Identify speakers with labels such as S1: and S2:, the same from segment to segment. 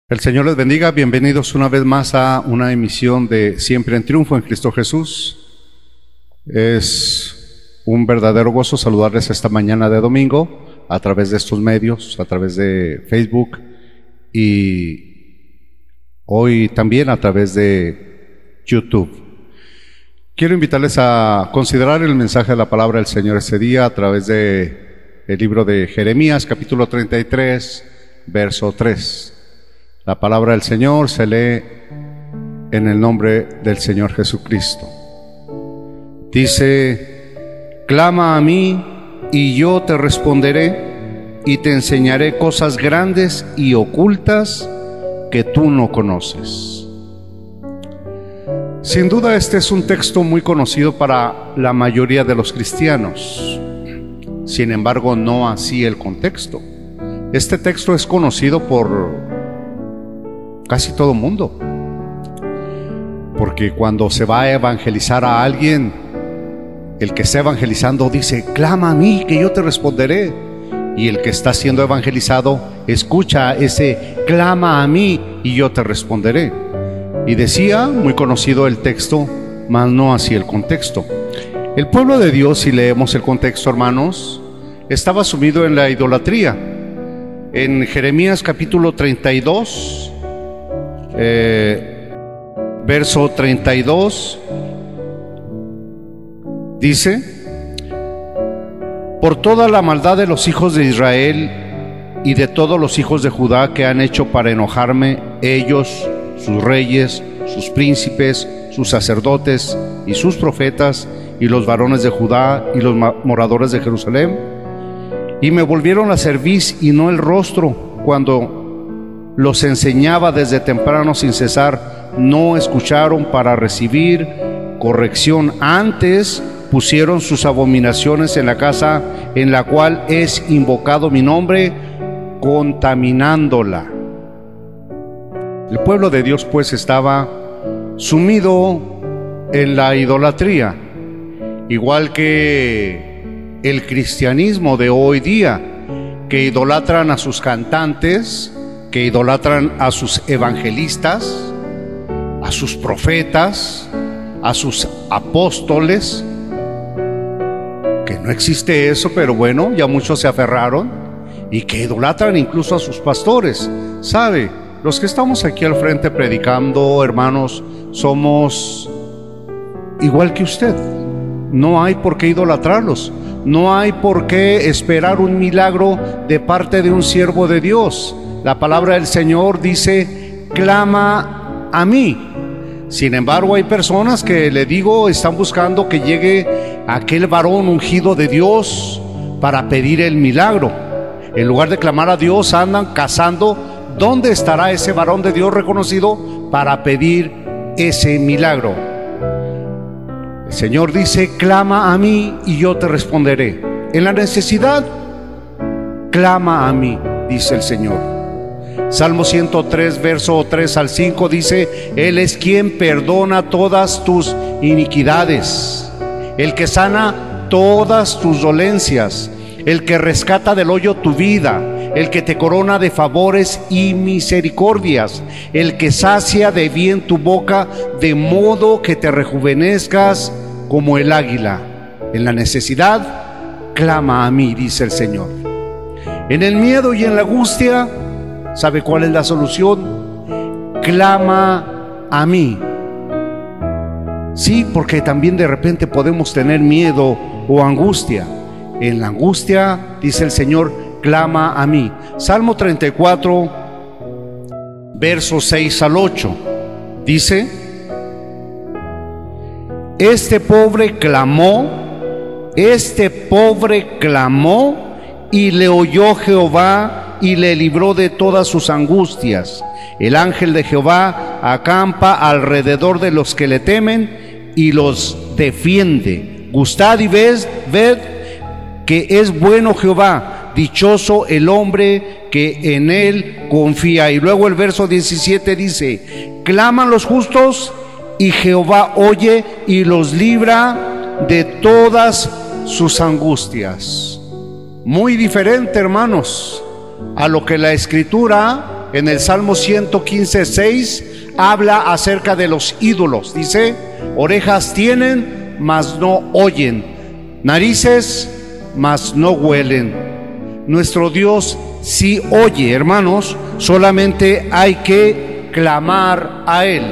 S1: El Señor les bendiga, bienvenidos una vez más a una emisión de Siempre en Triunfo en Cristo Jesús. Es un verdadero gozo saludarles esta mañana de domingo a través de estos medios, a través de Facebook y hoy también a través de YouTube. Quiero invitarles a considerar el mensaje de la palabra del Señor este día a través del libro de Jeremías, capítulo 33, verso 3. La palabra del Señor se lee en el nombre del Señor Jesucristo. Dice: clama a mí y yo te responderé y te enseñaré cosas grandes y ocultas que tú no conoces. Sin duda este es un texto muy conocido para la mayoría de los cristianos. Sin embargo, no así el contexto. Este texto es conocido por casi todo mundo, porque cuando se va a evangelizar a alguien, el que está evangelizando dice: clama a mí que yo te responderé, y el que está siendo evangelizado escucha ese clama a mí y yo te responderé. Y decía, muy conocido el texto, mas no así el contexto. El pueblo de Dios, si leemos el contexto, hermanos, estaba sumido en la idolatría. En Jeremías capítulo 32 verso 32 dice: por toda la maldad de los hijos de Israel y de todos los hijos de Judá que han hecho para enojarme, ellos, sus reyes, sus príncipes, sus sacerdotes y sus profetas, y los varones de Judá y los moradores de Jerusalén, y me volvieron la cerviz y no el rostro cuando los enseñaba desde temprano sin cesar, no escucharon para recibir corrección. Antes pusieron sus abominaciones en la casa en la cual es invocado mi nombre, contaminándola. El pueblo de Dios pues estaba sumido en la idolatría, igual que el cristianismo de hoy día, que idolatran a sus cantantes, que idolatran a sus evangelistas, a sus profetas, a sus apóstoles, que no existe eso, pero bueno, ya muchos se aferraron, y que idolatran incluso a sus pastores. ¿Sabe? Los que estamos aquí al frente predicando, hermanos, somos igual que usted. No hay por qué idolatrarlos, no hay por qué esperar un milagro de parte de un siervo de Dios. La palabra del Señor dice: clama a mí. Sin embargo, hay personas que, le digo, están buscando que llegue aquel varón ungido de Dios para pedir el milagro. En lugar de clamar a Dios, andan cazando dónde estará ese varón de Dios reconocido para pedir ese milagro. El Señor dice: clama a mí y yo te responderé. En la necesidad, clama a mí, dice el Señor. Salmo 103, verso 3 al 5 dice: Él es quien perdona todas tus iniquidades, el que sana todas tus dolencias, el que rescata del hoyo tu vida, el que te corona de favores y misericordias, el que sacia de bien tu boca, de modo que te rejuvenezcas como el águila. En la necesidad, clama a mí, dice el Señor. En el miedo y en la angustia, ¿sabe cuál es la solución? Clama a mí. Sí, porque también de repente podemos tener miedo o angustia. En la angustia, dice el Señor, clama a mí. Salmo 34, versos 6 al 8, dice: este pobre clamó y le oyó Jehová y le libró de todas sus angustias. El ángel de Jehová acampa alrededor de los que le temen y los defiende. Gustad y ved que es bueno Jehová, dichoso el hombre que en él confía. Y luego el verso 17 dice: claman los justos y Jehová oye y los libra de todas sus angustias. Muy diferente, hermanos, a lo que la Escritura en el Salmo 115:6, habla acerca de los ídolos. Dice: orejas tienen, mas no oyen, narices, mas no huelen. Nuestro Dios sí oye, hermanos, solamente hay que clamar a Él.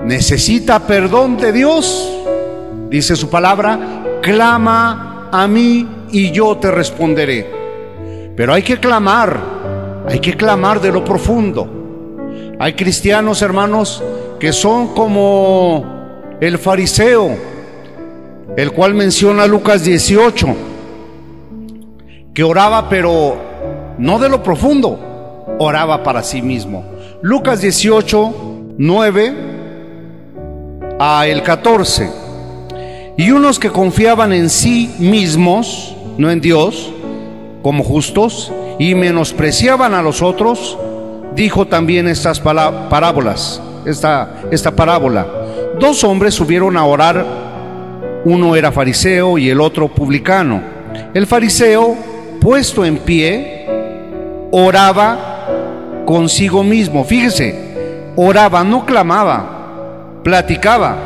S1: ¿Necesita perdón de Dios? Dice su palabra: clama a mí y yo te responderé. Pero hay que clamar de lo profundo. Hay cristianos, hermanos, que son como el fariseo, el cual menciona Lucas 18, que oraba, pero no de lo profundo, oraba para sí mismo. Lucas 18, 9 a el 14. Y unos que confiaban en sí mismos, no en Dios, como justos, y menospreciaban a los otros, dijo también estas parábolas, esta parábola. Dos hombres subieron a orar, uno era fariseo y el otro publicano. El fariseo, puesto en pie, oraba consigo mismo. Fíjese, oraba, no clamaba, platicaba,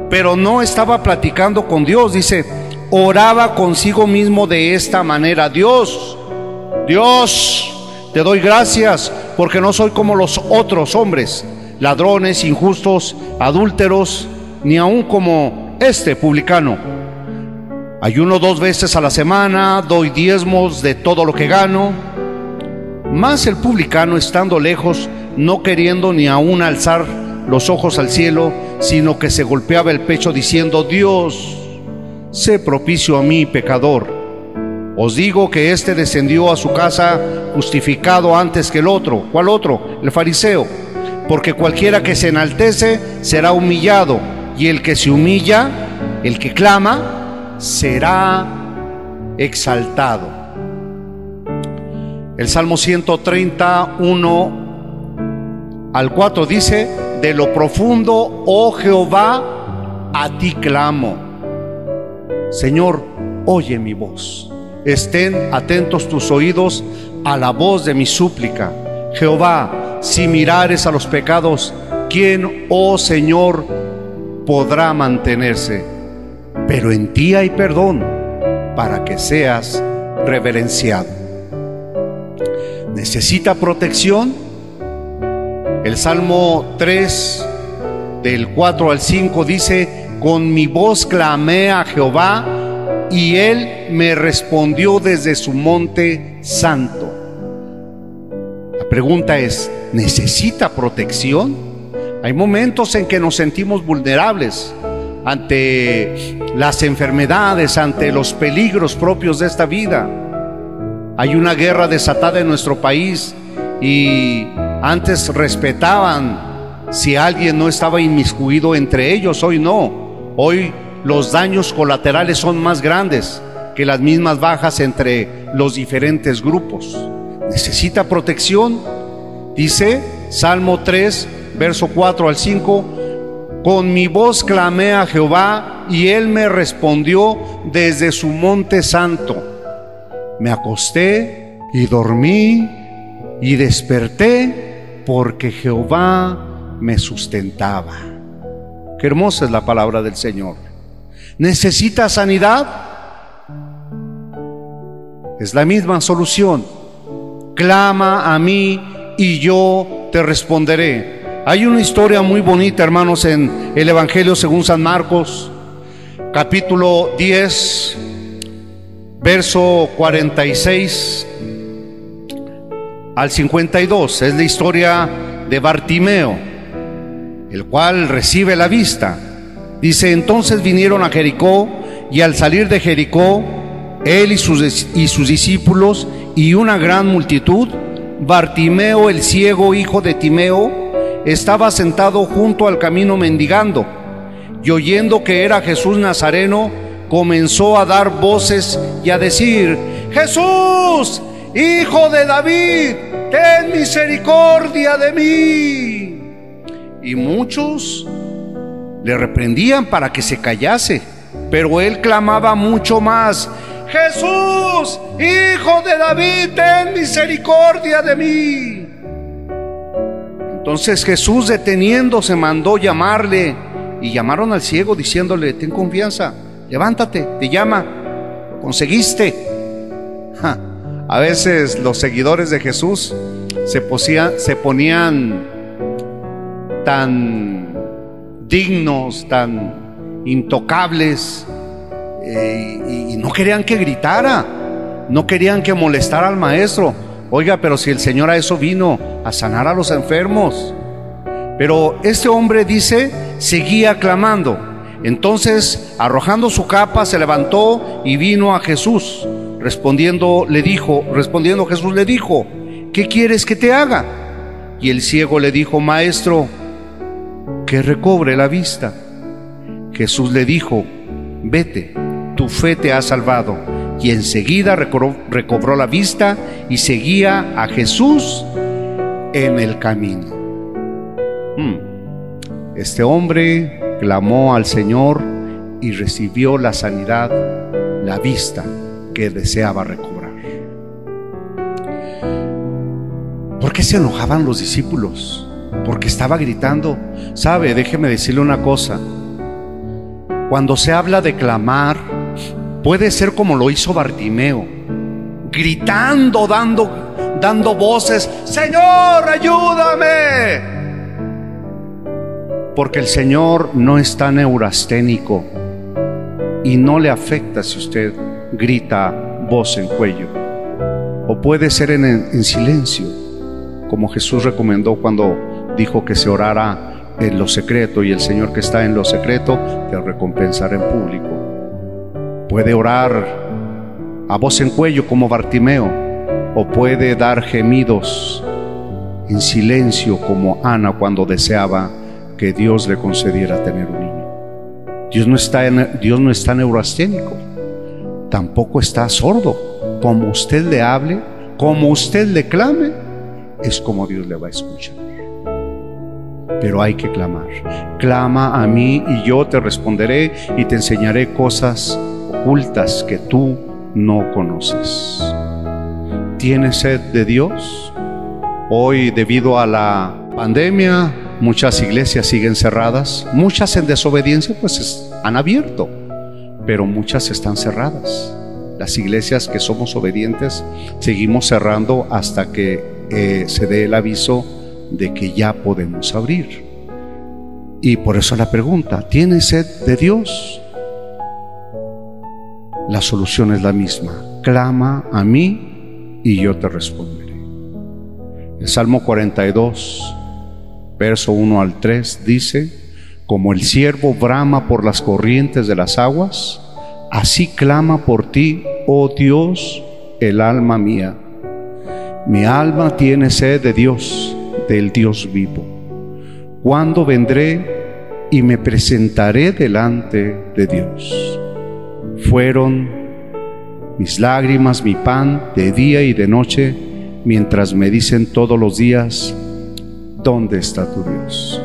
S1: pero no estaba platicando con Dios. Dice, oraba consigo mismo de esta manera: Dios, te doy gracias porque no soy como los otros hombres, ladrones, injustos, adúlteros, ni aun como este publicano. Ayuno 2 veces a la semana, doy diezmos de todo lo que gano. Mas el publicano, estando lejos, no queriendo ni aun alzar los ojos al cielo, sino que se golpeaba el pecho diciendo: Dios, sé propicio a mí, pecador. Os digo que éste descendió a su casa justificado antes que el otro. ¿Cuál otro? El fariseo. Porque cualquiera que se enaltece será humillado, y el que se humilla, el que clama, será exaltado. El Salmo 131 al 4 dice: de lo profundo, oh Jehová, a ti clamo. Señor, oye mi voz. Estén atentos tus oídos a la voz de mi súplica. Jehová, si mirares a los pecados, ¿quién, oh Señor, podrá mantenerse? Pero en ti hay perdón, para que seas reverenciado. ¿Necesita protección? El Salmo 3, del 4 al 5 dice: con mi voz clamé a Jehová, y Él me respondió desde su monte santo. La pregunta es: ¿necesita protección? Hay momentos en que nos sentimos vulnerables ante las enfermedades, ante los peligros propios de esta vida. Hay una guerra desatada en nuestro país y antes respetaban si alguien no estaba inmiscuido entre ellos. Hoy no. Hoy los daños colaterales son más grandes que las mismas bajas entre los diferentes grupos. ¿Necesita protección? Dice Salmo 3, verso 4 al 5: con mi voz clamé a Jehová, y Él me respondió desde su monte santo. Me acosté y dormí y desperté, porque Jehová me sustentaba. Qué hermosa es la palabra del Señor. ¿Necesita sanidad? Es la misma solución: clama a mí y yo te responderé. Hay una historia muy bonita, hermanos, en el Evangelio según San Marcos, capítulo 10, verso 46 al 52. Es la historia de Bartimeo, el cual recibe la vista. Dice: entonces vinieron a Jericó, y al salir de Jericó, él y sus discípulos y una gran multitud, Bartimeo el ciego, hijo de Timeo, estaba sentado junto al camino mendigando, y oyendo que era Jesús Nazareno, comenzó a dar voces y a decir: Jesús, hijo de David, ten misericordia de mí. Y muchos le reprendían para que se callase, pero él clamaba mucho más: Jesús, hijo de David, ten misericordia de mí. Entonces Jesús, deteniéndose, mandó llamarle, y llamaron al ciego diciéndole: ten confianza, levántate, te llama, conseguiste. A veces los seguidores de Jesús se ponían tan dignos, tan intocables, y no querían que gritara, no querían que molestara al maestro. Oiga, pero si el Señor a eso vino, a sanar a los enfermos. Pero este hombre, dice, seguía clamando. Entonces, arrojando su capa, se levantó y vino a Jesús. Respondiendo Jesús le dijo: ¿qué quieres que te haga? Y el ciego le dijo: Maestro, que recobre la vista. Jesús le dijo: vete, tu fe te ha salvado. Y enseguida recobró la vista y seguía a Jesús en el camino. Este hombre clamó al Señor y recibió la sanidad, la vista que deseaba recobrar. ¿Por qué se enojaban los discípulos? Porque estaba gritando. ¿Sabe? Déjeme decirle una cosa. Cuando se habla de clamar, puede ser como lo hizo Bartimeo, gritando, dando voces: Señor, ayúdame. Porque el Señor no está neurasténico y no le afecta si usted grita voz en cuello. O puede ser en silencio, como Jesús recomendó cuando dijo que se orara en lo secreto, y el Señor que está en lo secreto te recompensará en público. Puede orar a voz en cuello como Bartimeo, o puede dar gemidos en silencio como Ana cuando deseaba que Dios le concediera tener un niño. Dios no está neurasténico, tampoco está sordo. Como usted le hable, como usted le clame, es como Dios le va a escuchar. Pero hay que clamar. Clama a mí y yo te responderé y te enseñaré cosas ocultas que tú no conoces. ¿Tienes sed de Dios? Hoy, debido a la pandemia, muchas iglesias siguen cerradas. Muchas en desobediencia pues han abierto, pero muchas están cerradas. Las iglesias que somos obedientes seguimos cerrando hasta que se dé el aviso de que ya podemos abrir. Y por eso la pregunta: ¿tienes sed de Dios? La solución es la misma: clama a mí y yo te responderé. El Salmo 42, verso 1 al 3 dice: como el ciervo brama por las corrientes de las aguas, así clama por ti, oh Dios, el alma mía. Mi alma tiene sed de Dios, del Dios vivo. ¿Cuándo vendré y me presentaré delante de Dios? Fueron mis lágrimas mi pan de día y de noche, mientras me dicen todos los días: ¿dónde está tu Dios?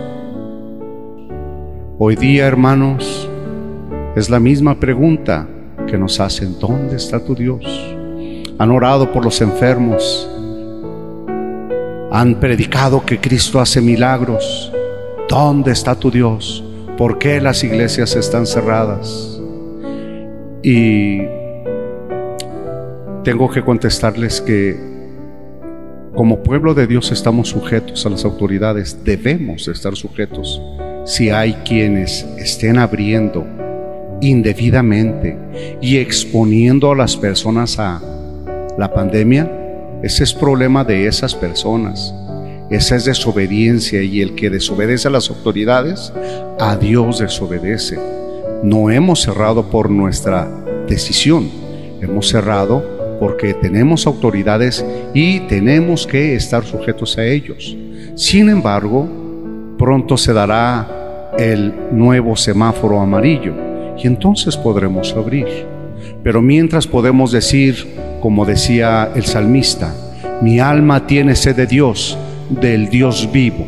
S1: Hoy día, hermanos, es la misma pregunta que nos hacen: ¿dónde está tu Dios? Han orado por los enfermos, han predicado que Cristo hace milagros. ¿Dónde está tu Dios? ¿Por qué las iglesias están cerradas? Y tengo que contestarles que como pueblo de Dios estamos sujetos a las autoridades, debemos estar sujetos. Si hay quienes estén abriendo indebidamente y exponiendo a las personas a la pandemia, ese es problema de esas personas. Esa es desobediencia, y el que desobedece a las autoridades, a Dios desobedece. No hemos cerrado por nuestra decisión, hemos cerrado porque tenemos autoridades y tenemos que estar sujetos a ellos. Sin embargo, pronto se dará el nuevo semáforo amarillo y entonces podremos abrir. Pero mientras podemos decir, como decía el salmista: mi alma tiene sed de Dios, del Dios vivo.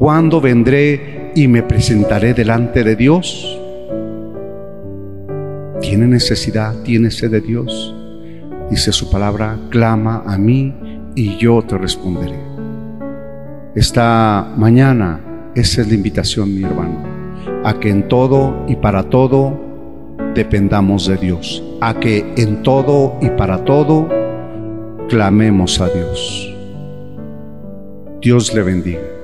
S1: ¿Cuándo vendré y me presentaré delante de Dios? ¿Tiene necesidad? ¿Tiene sed de Dios? Dice su palabra: clama a mí y yo te responderé. esta mañana, esa es la invitación, mi hermano, a que en todo y para todo dependamos de Dios, a que en todo y para todo clamemos a Dios. Dios le bendiga.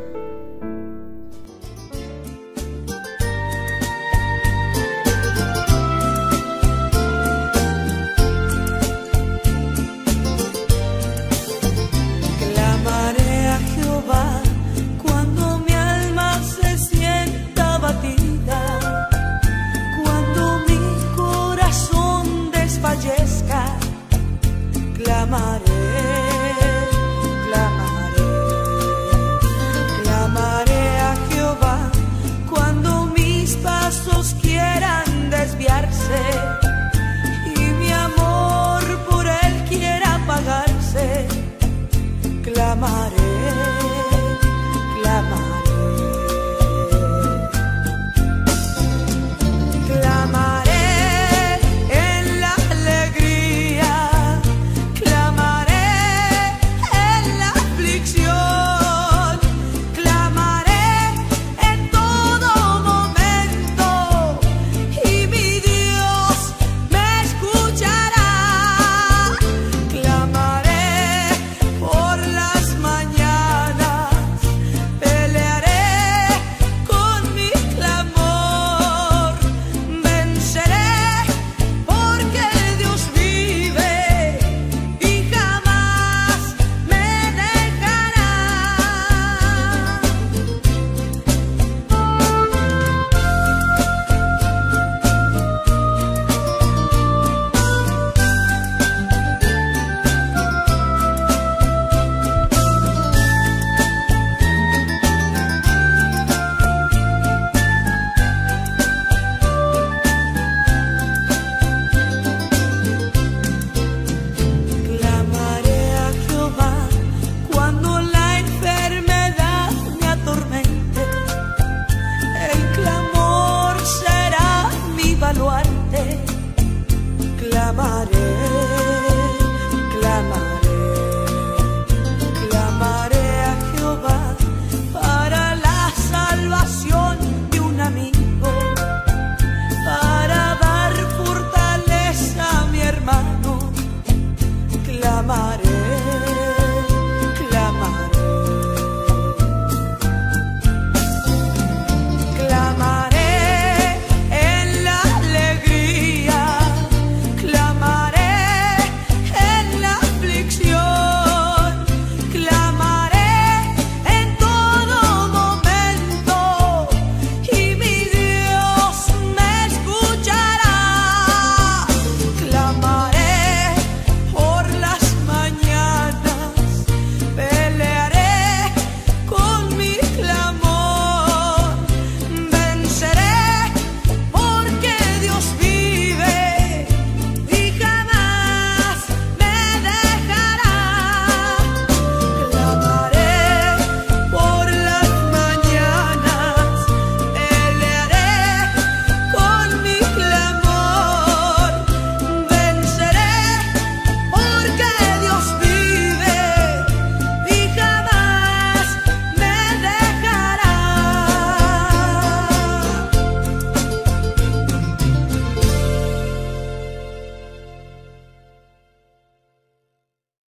S2: Clamaré.